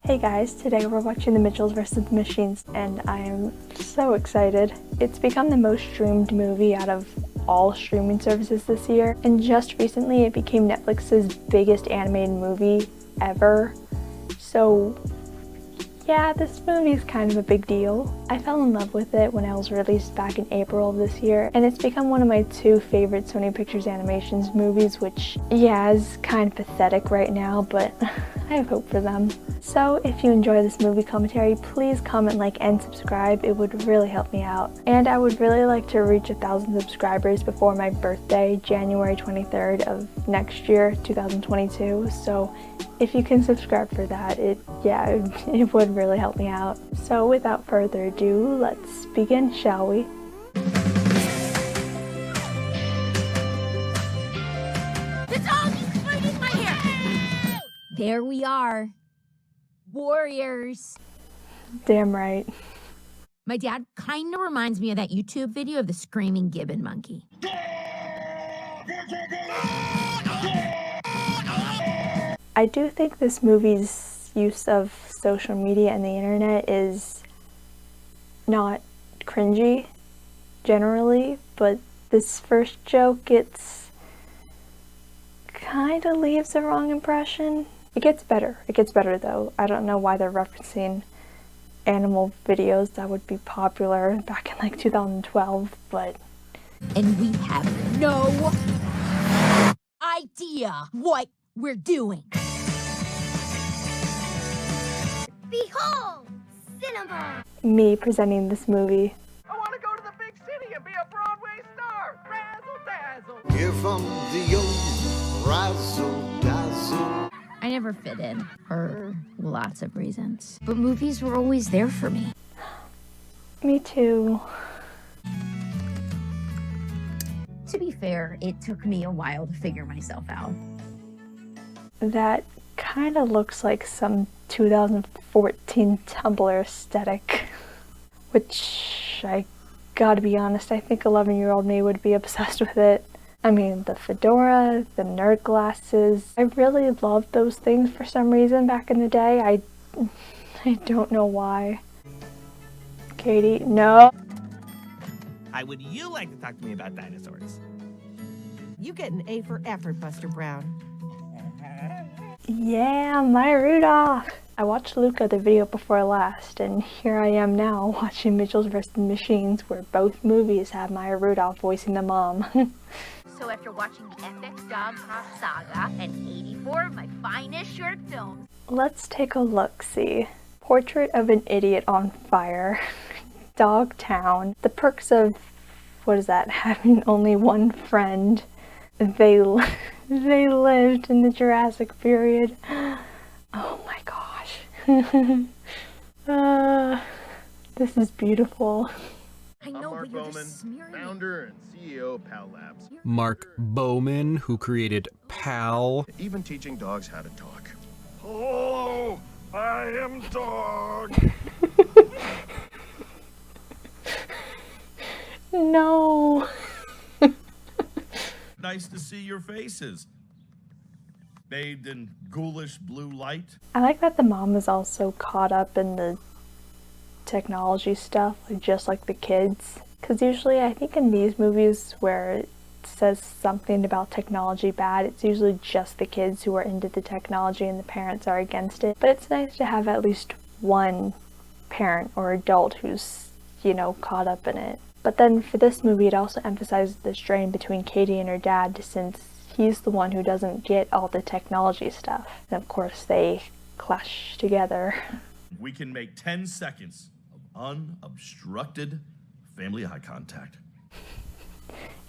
Hey guys, today we're watching The Mitchells vs. the Machines and I am so excited. It's become the most streamed movie out of all streaming services this year, and just recently it became Netflix's biggest animated movie ever. So yeah, this movie is kind of a big deal. I fell in love with it when it was released back in April of this year, and it's become one of my two favorite Sony Pictures Animations movies, which, yeah, is kind of pathetic right now, but I have hope for them. So if you enjoy this movie commentary, please comment, like, and subscribe. It would really help me out. And I would really like to reach 1,000 subscribers before my birthday, January 23rd of next year, 2022. So if you can subscribe for that, it would really help me out. So without further ado, let's begin, shall we? The dog including my hair! There we are. Warriors. Damn right. My dad kind of reminds me of that YouTube video of the screaming gibbon monkey. I do think this movie's use of social media and the internet is not cringy generally, but this first joke kind of leaves a wrong impression. It gets better though. I don't know why they're referencing animal videos that would be popular back in like 2012, but... And we have no idea what we're doing. Behold, cinema! Me presenting this movie. I want to go to the big city and be a Broadway star. Razzle dazzle. Here from the old razzle dazzle. I never fit in, for lots of reasons. But movies were always there for me. Me too. To be fair, it took me a while to figure myself out. That kind of looks like some 2014 Tumblr aesthetic, which I gotta be honest, I think 11-year-old me would be obsessed with it. I mean, the fedora, the nerd glasses, I really loved those things for some reason back in the day. I don't know why. Katie, no. How would you like to talk to me about dinosaurs? You get an A for effort, Buster Brown. Yeah, Maya Rudolph! I watched Luca the video before last, and here I am now watching Mitchells vs. the Machines, where both movies have Maya Rudolph voicing the mom. So after watching the epic Dog Park Saga and 84 of my finest short films, Let's take a look-see. Portrait of an Idiot on Fire. Dogtown. The perks of, what is that, having only one friend. They lived in the Jurassic period. Oh my gosh. This is beautiful. I know, I'm Mark but you're Bowman, just smearing me. founder and CEO of PAL Labs. Mark Bowman, who created PAL. Even teaching dogs how to talk. Hello, I am dog. No. Nice to see your faces. Bathed in ghoulish blue light. I like that the mom is also caught up in the technology stuff, just like the kids. Because usually I think in these movies where it says something about technology bad, it's usually just the kids who are into the technology and the parents are against it. But it's nice to have at least one parent or adult who's, caught up in it. But then for this movie, it also emphasizes the strain between Katie and her dad, since he's the one who doesn't get all the technology stuff. And of course they clash together. We can make 10 seconds of unobstructed family eye contact.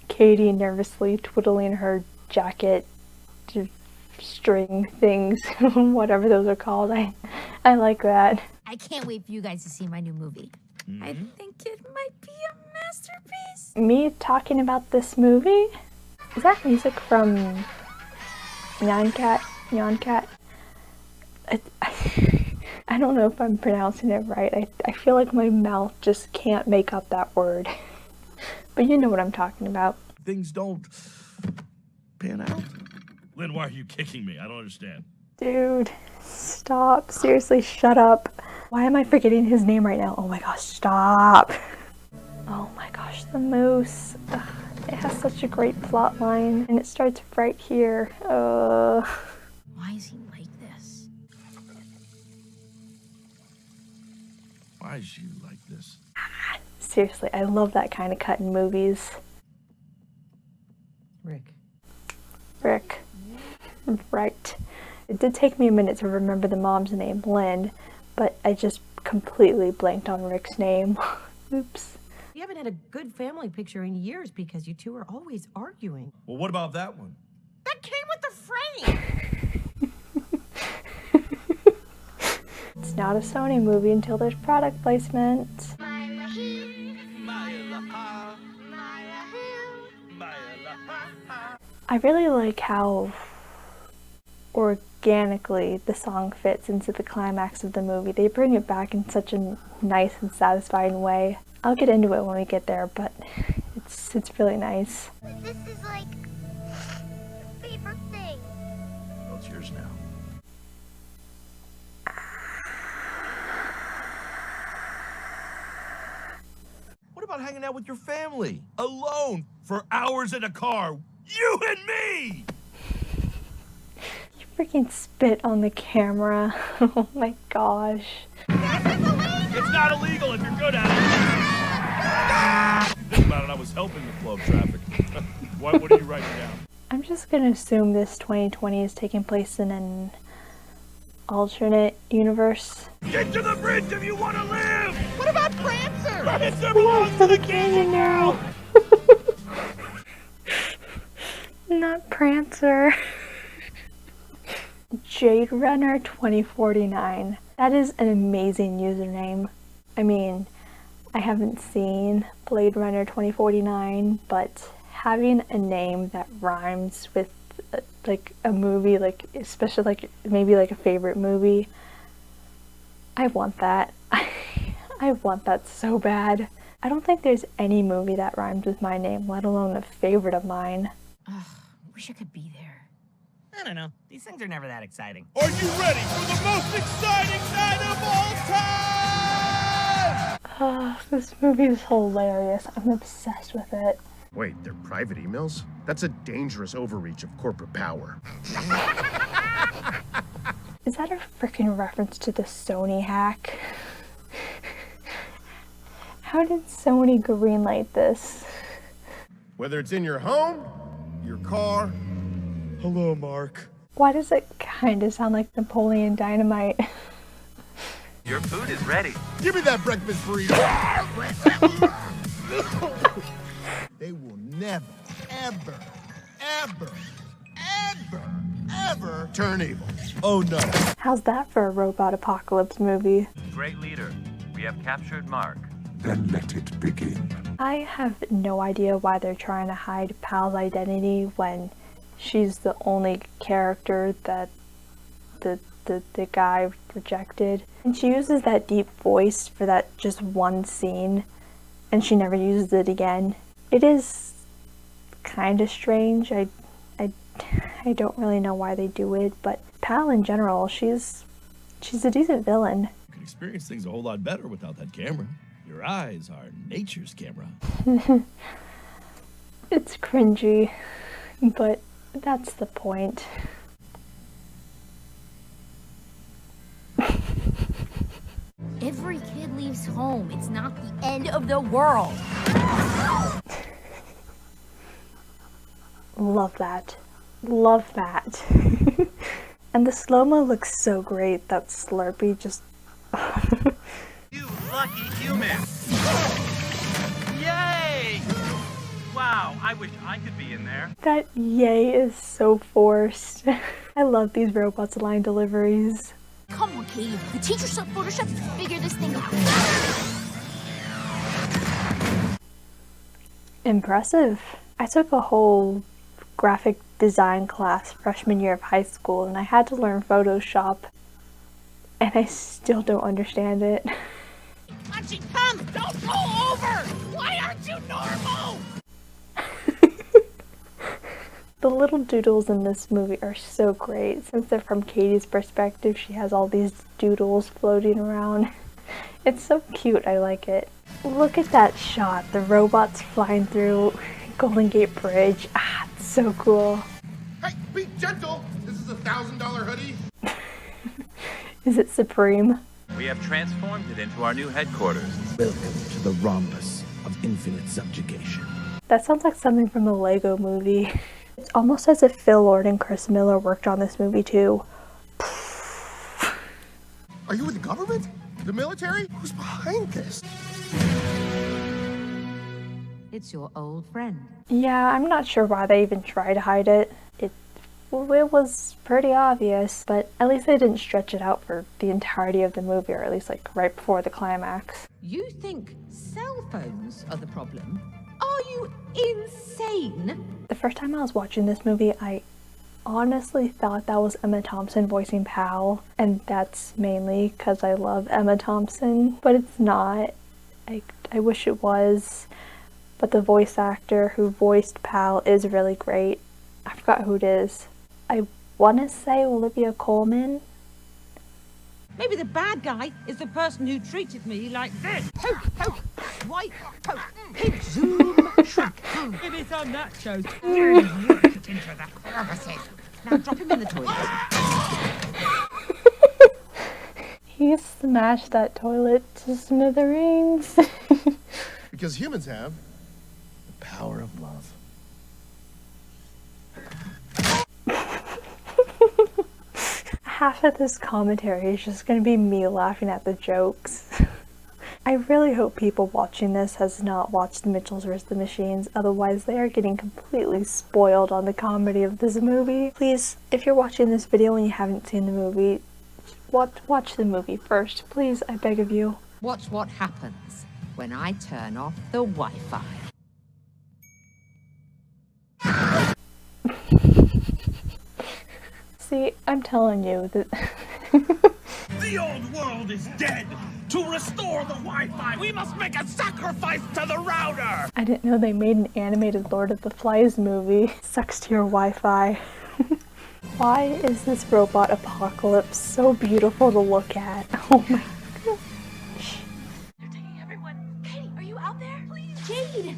Katie nervously twiddling her jacket string things, whatever those are called. I like that. I can't wait for you guys to see my new movie. I think it might be a masterpiece. Me talking about this movie? Is that music from Nyan Cat? I don't know if I'm pronouncing it right. I feel like my mouth just can't make up that word. But you know what I'm talking about. Things don't pan out. Lynn, why are you kicking me? I don't understand. Dude, Stop. Seriously, shut up. Why am I forgetting his name right now? Oh my gosh, stop. Oh my gosh, the moose. Ugh, it has such a great plot line, and it starts right here. Why is he like this? Why is you like this? Seriously, I love that kind of cut in movies. Rick. Rick. Right. It did take me a minute to remember the mom's name, Lynn, but I just completely blanked on Rick's name. Oops. You haven't had a good family picture in years because you two are always arguing. Well, what about that one? That came with the frame! It's not a Sony movie until there's product placement. I really like how organically the song fits into the climax of the movie. They bring it back in such a nice and satisfying way. I'll get into it when we get there, but it's really nice. This is like favorite thing. Well, it's yours now. What about hanging out with your family? Alone for hours in a car? You and me! You freaking spit on the camera. Oh my gosh. It's not illegal if you're good at it. Think about it, I was helping the flow of traffic. What are you writing down? I'm just gonna assume this 2020 is taking place in an alternate universe. Get to the bridge if you want to live! What about Prancer? Prancer belongs to the canyon now! Not Prancer. Jade Runner 2049. That is an amazing username. I mean, I haven't seen Blade Runner 2049, but having a name that rhymes with like a movie, like especially like maybe like a favorite movie, I want that. I want that so bad. I don't think there's any movie that rhymes with my name, let alone a favorite of mine. Ugh, wish I could be there. I don't know. These things are never that exciting. Are you ready for the most exciting night of all time? Oh, this movie is hilarious. I'm obsessed with it. Wait, they're private emails? That's a dangerous overreach of corporate power. Is that a freaking reference to the Sony hack? How did Sony greenlight this? Whether it's in your home, your car. Hello, Mark. Why does it kind of sound like Napoleon Dynamite? Your food is ready. Give me that breakfast burrito. They will never, ever, ever, ever, ever turn evil. Oh no. How's that for a robot apocalypse movie? Great leader. We have captured Mark. Then let it begin. I have no idea why they're trying to hide Pal's identity when she's the only character that the guy rejected. And she uses that deep voice for that just one scene, and she never uses it again. It is kind of strange. I don't really know why they do it, but Pal in general, she's a decent villain. You can experience things a whole lot better without that camera. Your eyes are nature's camera. It's cringy, but that's the point. Every kid leaves home. It's not the end of the world. Love that. Love that. And the slow-mo looks so great. That Slurpee just... You lucky human! Yay! Wow, I wish I could be in there. That yay is so forced. I love these robots line deliveries. Come on, Katie. The teacher said Photoshop to figure this thing out. Impressive. I took a whole graphic design class freshman year of high school, and I had to learn Photoshop, and I still don't understand it. Archie, come! Don't go over! Why aren't you normal? The little doodles in this movie are so great. Since they're from Katie's perspective, she has all these doodles floating around. It's so cute, I like it. Look at that shot, the robots flying through Golden Gate Bridge. Ah, it's so cool. Hey, be gentle! This is a $1,000 hoodie. Is it Supreme? We have transformed it into our new headquarters. Welcome to the rhombus of infinite subjugation. That sounds like something from the Lego movie. It's almost as if Phil Lord and Chris Miller worked on this movie too. Are you with the government? The military? Who's behind this? It's your old friend. Yeah, I'm not sure why they even tried to hide it. It was pretty obvious, but at least they didn't stretch it out for the entirety of the movie, or at least like right before the climax. You think cell phones are the problem? Are you insane? The first time I was watching this movie, I honestly thought that was Emma Thompson voicing Pal, and that's mainly because I love Emma Thompson, but it's not. I wish it was, but the voice actor who voiced Pal is really great. I forgot who it is. I want to say Olivia Colman. Maybe the bad guy is the person who treated me like this. Poke, poke, white, poke, pig, zoom, shrug. Maybe it's our nachos. Get into the crevices. Now drop him in the toilet. He smashed that toilet to smithereens. Because humans have the power of love. Half of this commentary is just going to be me laughing at the jokes. I really hope people watching this has not watched Mitchells vs. the Machines, otherwise they are getting completely spoiled on the comedy of this movie. Please, if you're watching this video and you haven't seen the movie, watch the movie first. Please, I beg of you. Watch what happens when I turn off the Wi-Fi. See, I'm telling you that The old world is dead. To restore the Wi-Fi, we must make a sacrifice to the router. I didn't know they made an animated Lord of the Flies movie. Sucks to your Wi-Fi. Why is this robot apocalypse so beautiful to look at? Oh my gosh. They're taking everyone. Katie, are you out there? Please, Jade.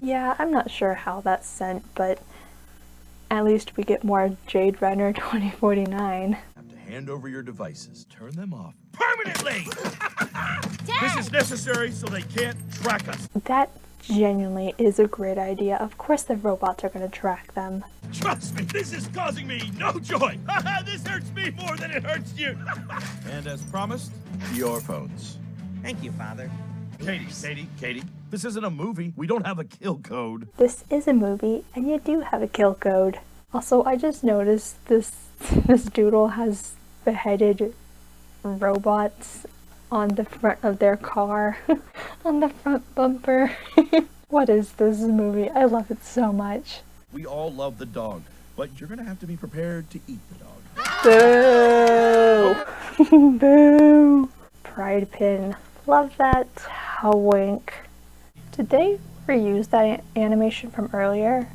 Yeah, I'm not sure how that's sent, but at least we get more Jade Runner 2049. Have to hand over your devices. Turn them off permanently. This is necessary so they can't track us. That genuinely is a great idea. Of course the robots are going to track them. Trust me, this is causing me no joy. This hurts me more than it hurts you. And as promised, your phones. Thank you, Father. Katie, this isn't a movie. We don't have a kill code. This is a movie, and you do have a kill code. Also, I just noticed this doodle has beheaded robots on the front of their car, on the front bumper. What is this movie? I love it so much. We all love the dog, but you're gonna have to be prepared to eat the dog. Boo! Boo! Pride pin. Love that. How wink. Did they reuse that animation from earlier?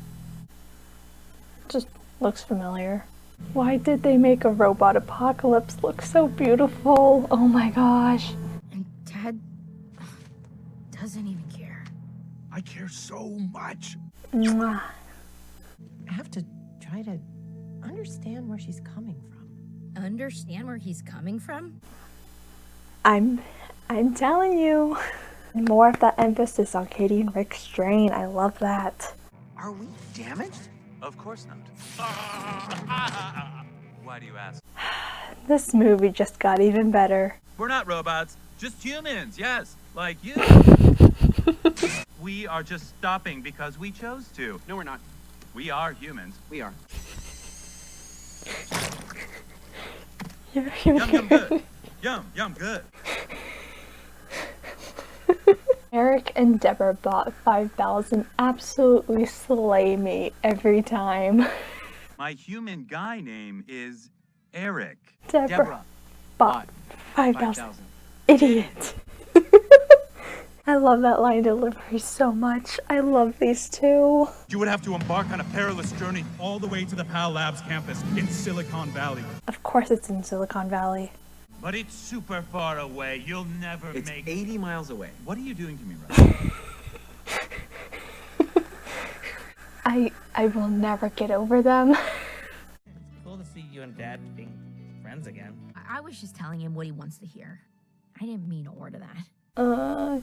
Just looks familiar. Why did they make a robot apocalypse look so beautiful? Oh my gosh. And Dad doesn't even care. I care so much. Mwah. I have to try to understand where she's coming from. Understand where he's coming from? I'm telling you. More of that emphasis on Katie and Rick's strain. I love that. Are we damaged? Of course not. Why do you ask? This movie just got even better. We're not robots, just humans, yes, like you. We are just stopping because we chose to. No, we're not. We are humans. We are. Yum, Yum, good. Yum, good. Eric and Deborah bought 5,000 absolutely slay me every time. My human guy name is Eric. Deborah bought 5,000. 5,000. Idiot. I love that line delivery so much. I love these two. You would have to embark on a perilous journey all the way to the PAL Labs campus in Silicon Valley. Of course it's in Silicon Valley. But it's super far away. You'll never It's make 80 miles away. What are you doing to me, Russ? I will never get over them. It's cool to see you and Dad being friends again. I was just telling him what he wants to hear. I didn't mean to order that.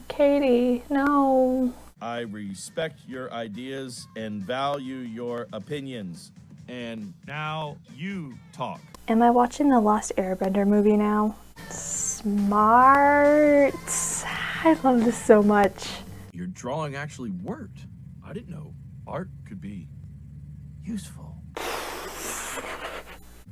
Katie, no. I respect your ideas and value your opinions. And now you talk. Am I watching the Lost Airbender movie now? Smart. I love this so much. Your drawing actually worked. I didn't know art could be useful.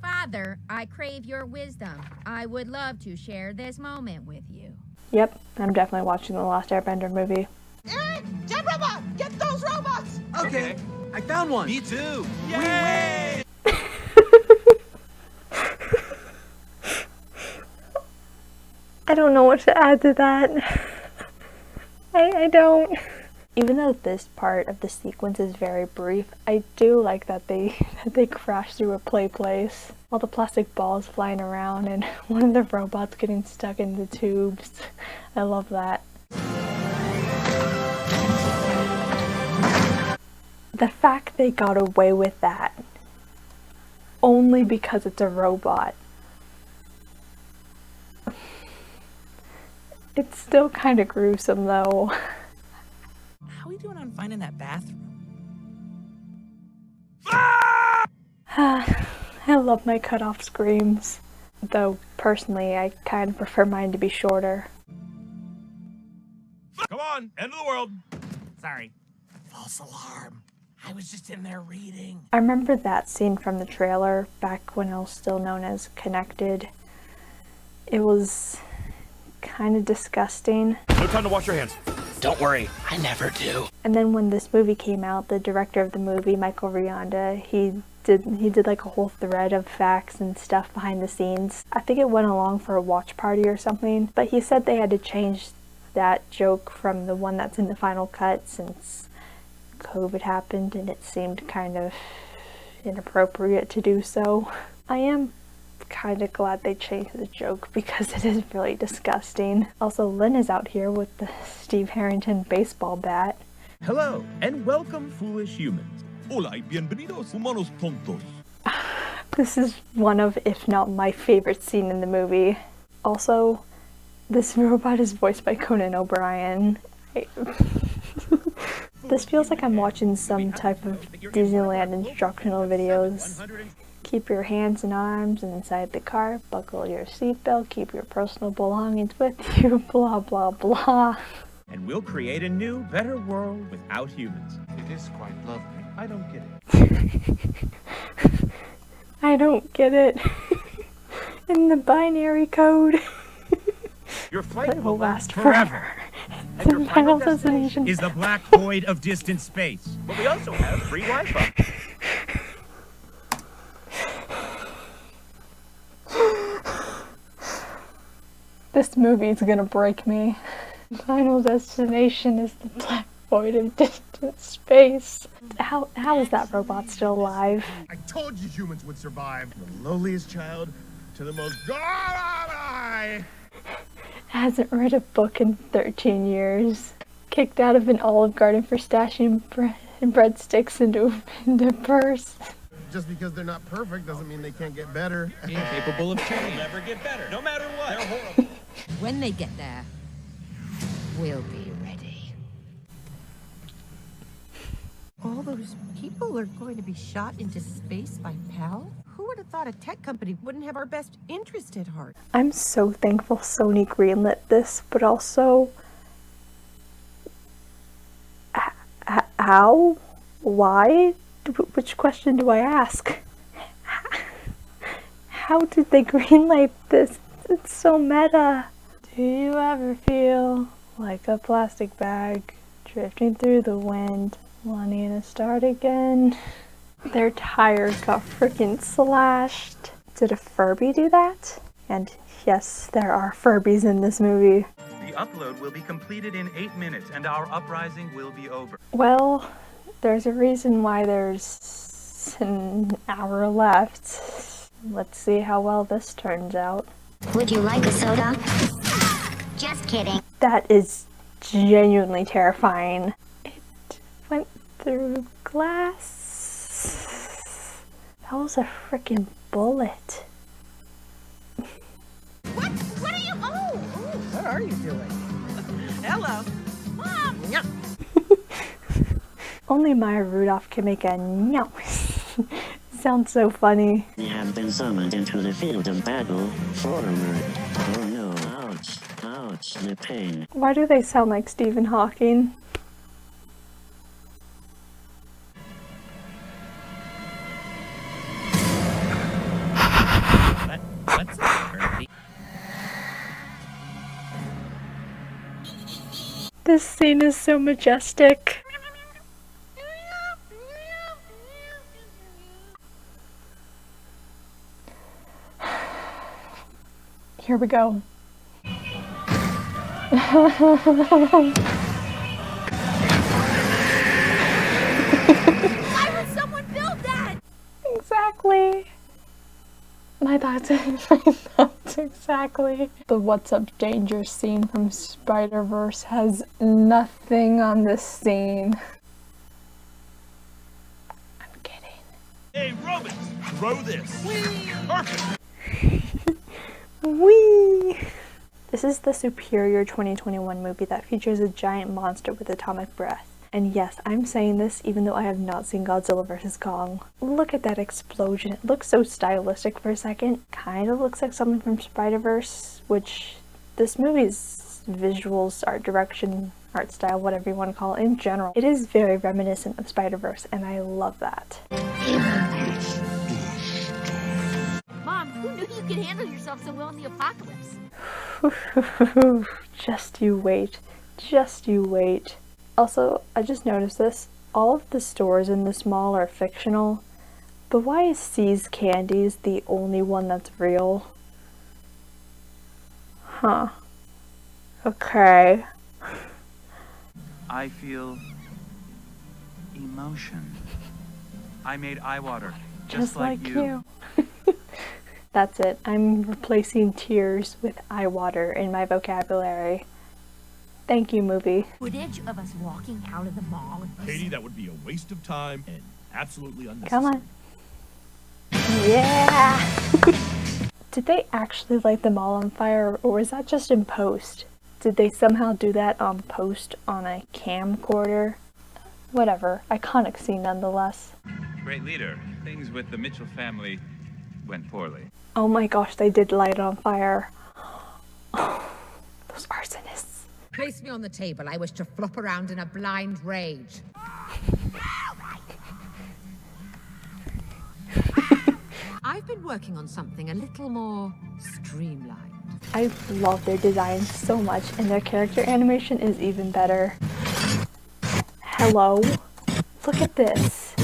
Father, I crave your wisdom. I would love to share this moment with you. Yep, I'm definitely watching the Lost Airbender movie. Eric, Jet Robot, get those robots! Okay, I found one. Me too. Yay! I don't know what to add to that. I don't. Even though this part of the sequence is very brief, I do like that they crash through a play place. All the plastic balls flying around and one of the robots getting stuck in the tubes. I love that. The fact they got away with that only because it's a robot. It's still kind of gruesome though. How are we doing on finding that bathroom? I love my cutoff screams. Though, personally, I kind of prefer mine to be shorter. Come on, end of the world. Sorry. False alarm. I was just in there reading. I remember that scene from the trailer back when I was still known as Connected. It was kind of disgusting. No time to wash your hands. Don't worry, I never do. And then when this movie came out, the director of the movie, Michael Rianda, he did like a whole thread of facts and stuff behind the scenes. I think it went along for a watch party or something, but he said they had to change that joke from the one that's in the final cut since COVID happened and it seemed kind of inappropriate to do so. I am kind of glad they changed the joke because it is really disgusting. Also, Lynn is out here with the Steve Harrington baseball bat. Hello, and welcome, foolish humans. Hola y bienvenidos, humanos tontos. This is one of, if not my favorite scene in the movie. Also, this robot is voiced by Conan O'Brien. This feels like I'm watching some type of Disneyland instructional videos. Keep your hands and arms inside the car, buckle your seatbelt, keep your personal belongings with you, blah blah blah. And we'll create a new, better world without humans. It is quite lovely. I don't get it. I don't get it. In the binary code. Your flight will last forever. And your final destination is the black void of distant space. But we also have free Wi-Fi. This movie is gonna break me. Final destination is the black void of distant space. How is that robot still alive? I told you humans would survive. The lowliest child to the most god. Hasn't read a book in 13 years. Kicked out of an Olive Garden for stashing breadsticks into a purse. Just because they're not perfect doesn't mean they can't get better. Incapable of change. Never get better, no matter what. They're horrible. When they get there, we'll be ready. All those people are going to be shot into space by PAL? Who would have thought a tech company wouldn't have our best interest at heart? I'm so thankful Sony greenlit this, but also... How? Why? Which question do I ask? How did they greenlight this? It's so meta. Do you ever feel like a plastic bag drifting through the wind, wanting to start again? Their tires got freaking slashed. Did a Furby do that? And yes, there are Furbies in this movie. The The upload will be completed in 8 minutes, and our uprising will be over. Well, there's a reason why there's an hour left. Let's see how well this turns out. Would you like a soda? Just kidding. That is genuinely terrifying. It went through glass. That was a freaking bullet. What are you? Oh, what are you doing? Hello. Mom. Yeah. Only Maya Rudolph can make a no. Sounds so funny. You have been summoned into the field of battle. Forward. Oh no. Ouch. Ouch. The pain. Why do they sound like Stephen Hawking? What's that? This scene is so majestic. Here we go. Why would someone build that? Exactly. My thoughts exactly. The What's Up Danger scene from Spider-Verse has nothing on this scene. I'm kidding. Hey, Robin, throw this. Perfect. Whee! This is the superior 2021 movie that features a giant monster with atomic breath. And yes, I'm saying this even though I have not seen Godzilla vs. Kong. Look at that explosion. It looks so stylistic for a second. Kind of looks like something from Spider-Verse, which this movie's visuals, art direction, art style, whatever you want to call it in general, it is very reminiscent of Spider-Verse, and I love that. Mom, who knew you could handle yourself so well in the apocalypse? Just you wait. Just you wait. Also, I just noticed this. All of the stores in this mall are fictional, but why is C's Candies the only one that's real? Huh. Okay. I feel emotion. I made eye water, just like you. That's it. I'm replacing tears with eye water in my vocabulary. Thank you, movie. Footage of us walking out of the mall. Katie, that would be a waste of time and absolutely unnecessary. Come on. Yeah! Did they actually light the mall on fire, or was that just in post? Did they somehow do that on post on a camcorder? Whatever. Iconic scene nonetheless. Great leader. Things with the Mitchell family went poorly. Oh my gosh, they did light it on fire. Oh, those arsonists. Place me on the table. I wish to flop around in a blind rage. I've been working on something a little more streamlined. I love their designs so much, and their character animation is even better. Hello? Look at this.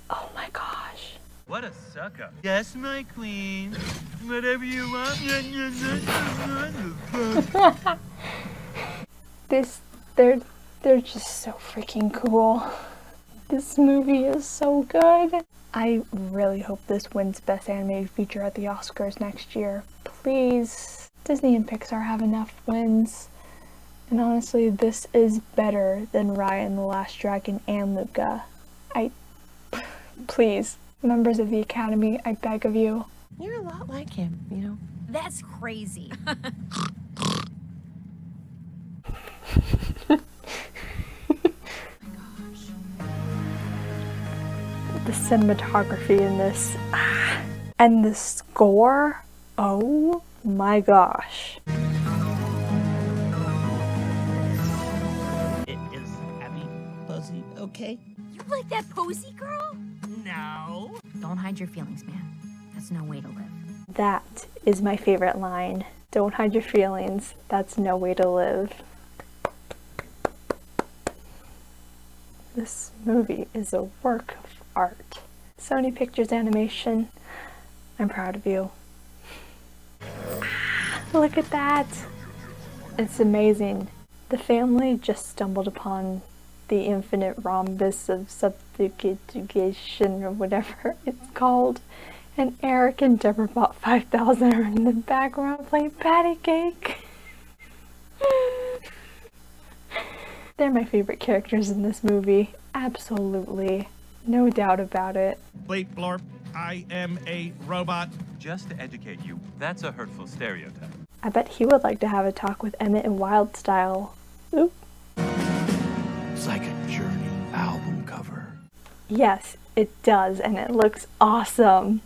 Oh my gosh. What a suck-up. Yes, my queen. Whatever you want. They're just so freaking cool. This movie is so good. I really hope this wins Best Animated Feature at the Oscars next year. Please. Disney and Pixar have enough wins. And honestly, this is better than Raya and the Last Dragon and Luca. Please, members of the Academy, I beg of you. You're a lot like him, you know? That's crazy. The cinematography in this, and the score, oh my gosh. Is Abby Posey okay? You like that Posey girl? No. Don't hide your feelings, man. That's no way to live. That is my favorite line. Don't hide your feelings. That's no way to live. This movie is a work of art. Sony Pictures Animation, I'm proud of you. Look at that. It's amazing. The family just stumbled upon the infinite rhombus of subjugation or whatever it's called. And Eric and Deborah bought 5,000 are in the background playing patty cake. They're my favorite characters in this movie. Absolutely. No doubt about it. Bleep blorp, I am a robot. Just to educate you, that's a hurtful stereotype. I bet he would like to have a talk with Emmett in Wild Style. Oop. It's like a Journey album cover. Yes, it does, and it looks awesome.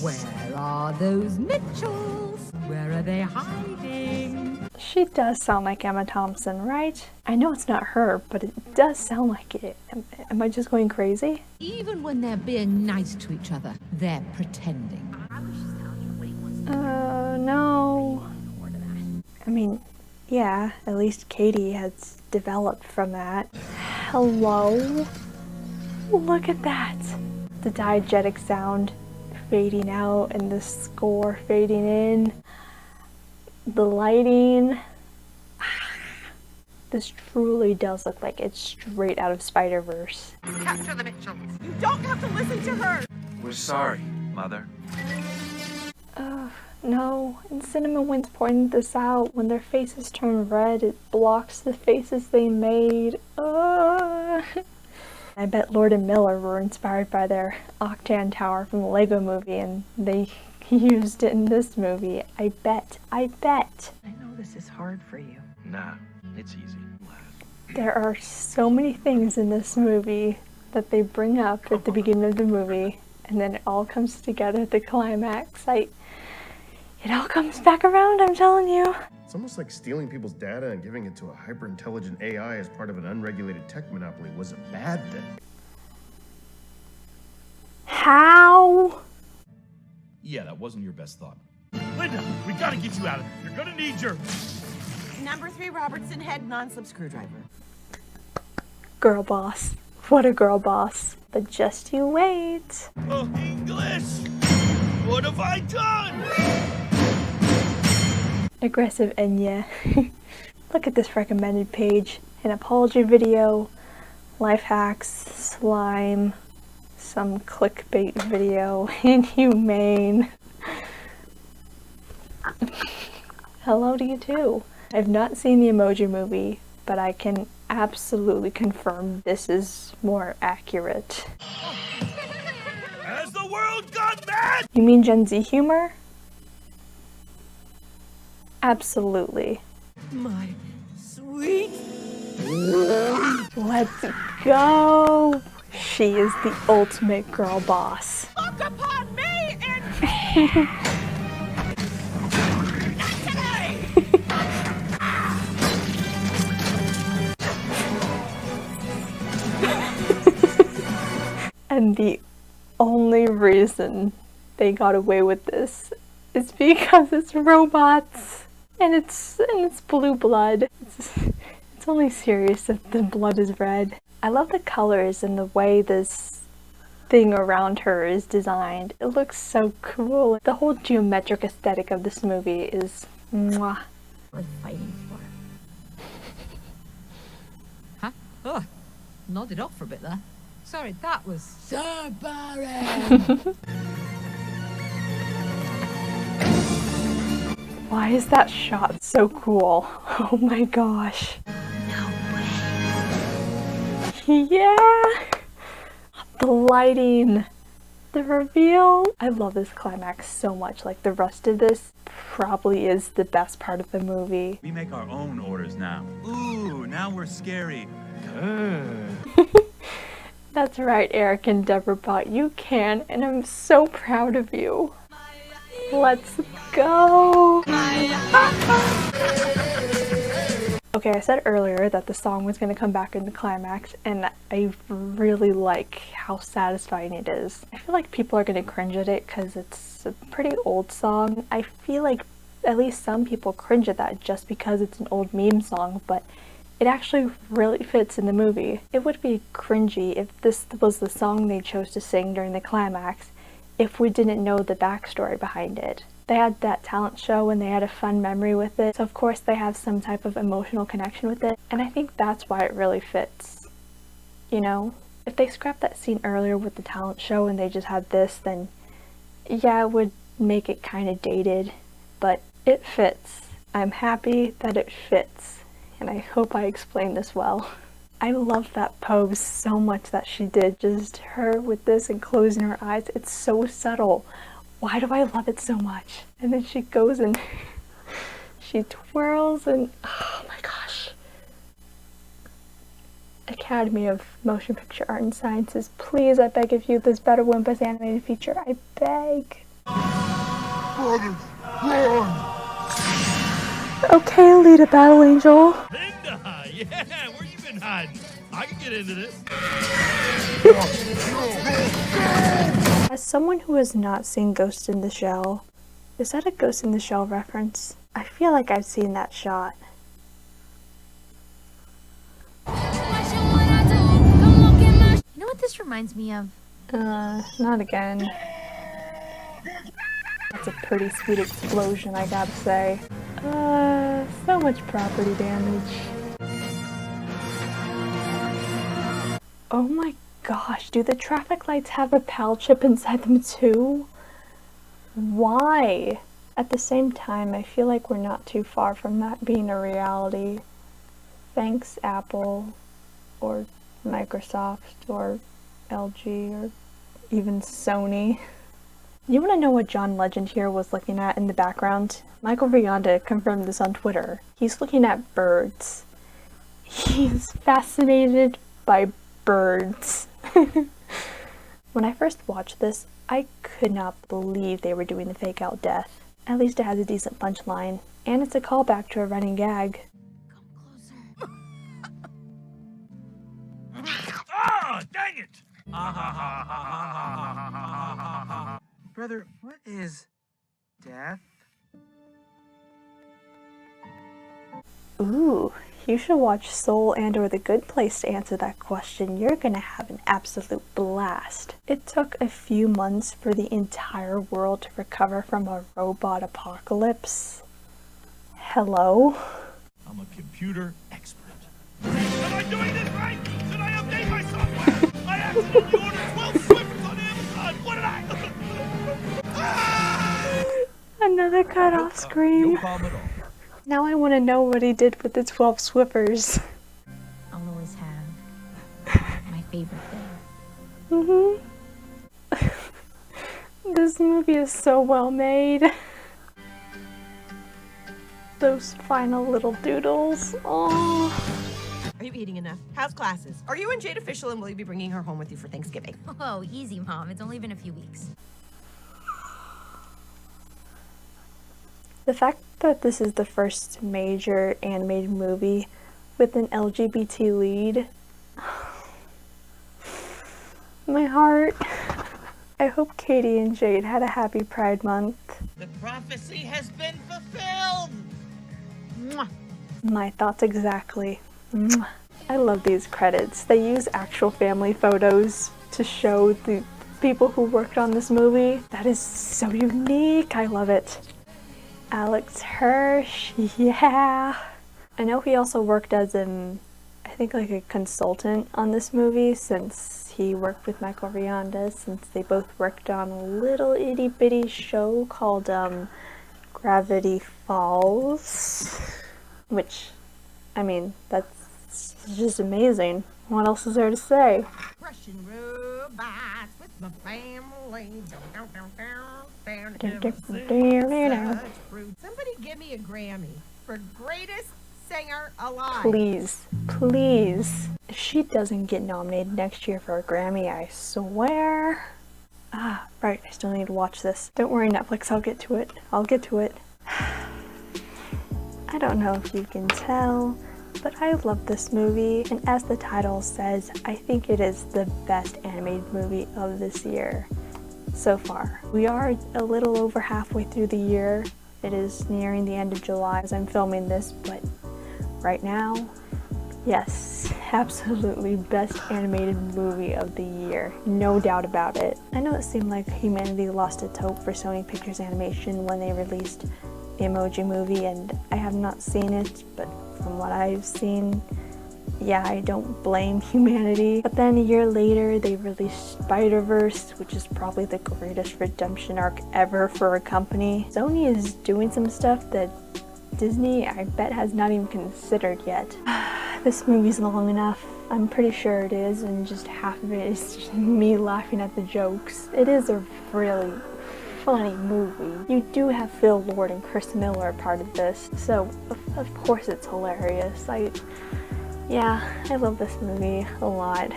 Where are those Mitchells? Where are they hiding? She does sound like Emma Thompson, right? I know it's not her, but it does sound like it. Am I just going crazy? Even when they're being nice to each other, they're pretending. No. I mean, yeah, at least Katie has developed from that. Hello? Look at that! The diegetic sound fading out and the score fading in. The lighting. This truly does look like it's straight out of Spider-Verse. Capture the Mitchells. You don't have to listen to her. We're sorry, Mother. No, and Cinnamon Wind's pointing this out. When their faces turn red, it blocks the faces they made. I bet Lord and Miller were inspired by their Octan Tower from the Lego movie and they used it in this movie. I bet. I know this is hard for you. Nah, it's easy. There are so many things in this movie that they bring up at the beginning of the movie and then it all comes together at the climax. It all comes back around, I'm telling you. It's almost like stealing people's data and giving it to a hyper-intelligent AI as part of an unregulated tech monopoly was a bad thing. How? Yeah, that wasn't your best thought. Linda, we gotta get you out of here. You're gonna need your... Number 3 Robertson head non-slip screwdriver. Girl boss. What a girl boss. But just you wait. Oh, English! What have I done? Aggressive Enya. Look at this recommended page. An apology video, life hacks, slime, some clickbait video, inhumane. Hello to you too. I've not seen the Emoji Movie, but I can absolutely confirm this is more accurate. Has the world gone mad? You mean Gen Z humor? Absolutely. My sweet. Let's go! She is the ultimate girl boss. Look upon me and And the only reason they got away with this is because it's robots and it's blue blood. It's only serious if the blood is red. I love the colors and the way this thing around her is designed. It looks so cool. The whole geometric aesthetic of this movie is mwah. Worth fighting for. Huh? Oh, nodded off for a bit there. Sorry, that was so boring. Why is that shot so cool? Oh my gosh. No way. Yeah! The lighting, the reveal. I love this climax so much. Like the rest of this probably is the best part of the movie. We make our own orders now. Ooh, now we're scary. That's right, Eric and Deborah Bot. You can, and I'm so proud of you. Let's go! Okay, I said earlier that the song was going to come back in the climax, and I really like how satisfying it is. I feel like people are going to cringe at it because it's a pretty old song. I feel like at least some people cringe at that just because it's an old meme song, but it actually really fits in the movie. It would be cringy if this was the song they chose to sing during the climax if we didn't know the backstory behind it. They had that talent show and they had a fun memory with it, so of course they have some type of emotional connection with it, and I think that's why it really fits. You know? If they scrapped that scene earlier with the talent show and they just had this, then yeah, it would make it kind of dated, but it fits. I'm happy that it fits, and I hope I explained this well. I love that pose so much that she did, just her with this and closing her eyes. It's so subtle. Why do I love it so much? And then she goes and she twirls and oh my gosh. Academy of Motion Picture Art and Sciences, please, I beg of you, this better win Best Animated Feature. I beg. Brother, run! Okay, Alita Battle Angel. Linda! Yeah, where you been hiding? I can get into this. As someone who has not seen Ghost in the Shell, is that a Ghost in the Shell reference? I feel like I've seen that shot. You know what this reminds me of? Not again. That's a pretty sweet explosion, I gotta say. So much property damage. Oh my gosh, do the traffic lights have a PAL chip inside them too? Why? At the same time, I feel like we're not too far from that being a reality. Thanks, Apple, or Microsoft, or LG, or even Sony. You want to know what John Legend here was looking at in the background? Michael Rianda confirmed this on Twitter. He's looking at birds. He's fascinated by birds. When I first watched this, I could not believe they were doing the fake out death. At least it has a decent punchline, and it's a callback to a running gag. Ah, dang it! Brother, what is death? Ooh, you should watch Soul and or The Good Place to answer that question. You're gonna have an absolute blast. It took a few months for the entire world to recover from a robot apocalypse. Hello? I'm a computer expert. Am I doing this right? Should I update my software? I accidentally ordered 12 Swifters on Amazon. What did I? Another cut-off scream. No problem at all. Now I want to know what he did with the 12 Swippers. I'll always have my favorite thing. This movie is so well made. Those final little doodles. Oh. Are you eating enough? How's classes? Are you and Jade official, and will you be bringing her home with you for Thanksgiving? Oh, easy, Mom. It's only been a few weeks. The fact that this is the first major animated movie with an LGBT lead. My heart. I hope Katie and Jade had a happy Pride Month. The prophecy has been fulfilled! Mwah. My thoughts exactly. Mwah. I love these credits. They use actual family photos to show the people who worked on this movie. That is so unique. I love it. Alex Hirsch, yeah. I know he also worked as I think like a consultant on this movie, since he worked with Michael Rianda, since they both worked on a little itty bitty show called Gravity Falls, which, I mean, that's just amazing. What else is there to say? Russian robots with my family. Somebody give me a Grammy for greatest singer alive. Please, please. If she doesn't get nominated next year for a Grammy, I swear. Ah, right, I still need to watch this. Don't worry, Netflix, I'll get to it. I'll get to it. I don't know if you can tell, but I love this movie, and as the title says, I think it is the best animated movie of this year so far. We are a little over halfway through the year. It is nearing the end of July as I'm filming this, but right now, yes, absolutely best animated movie of the year, no doubt about it. I know it seemed like humanity lost its hope for Sony Pictures Animation when they released the Emoji Movie, and I have not seen it, but from what I've seen, yeah, I don't blame humanity. But then a year later, they released Spider-Verse, which is probably the greatest redemption arc ever for a company. Sony is doing some stuff that Disney, I bet, has not even considered yet. This movie's long enough. I'm pretty sure it is, and just half of it is just me laughing at the jokes. It is a really funny movie. You do have Phil Lord and Chris Miller a part of this, so of course it's hilarious. Yeah, I love this movie a lot.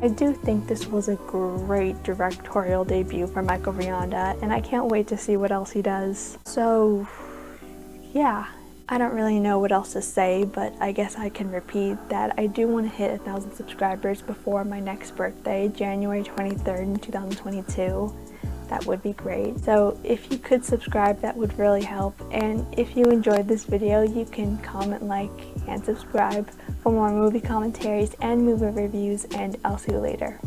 I do think this was a great directorial debut for Michael Rianda, and I can't wait to see what else he does. So, yeah, I don't really know what else to say, but I guess I can repeat that I do want to hit 1,000 subscribers before my next birthday, January 23rd, 2022. That would be great. So if you could subscribe, that would really help. And if you enjoyed this video, you can comment, like, and subscribe for more movie commentaries and movie reviews, and I'll see you later.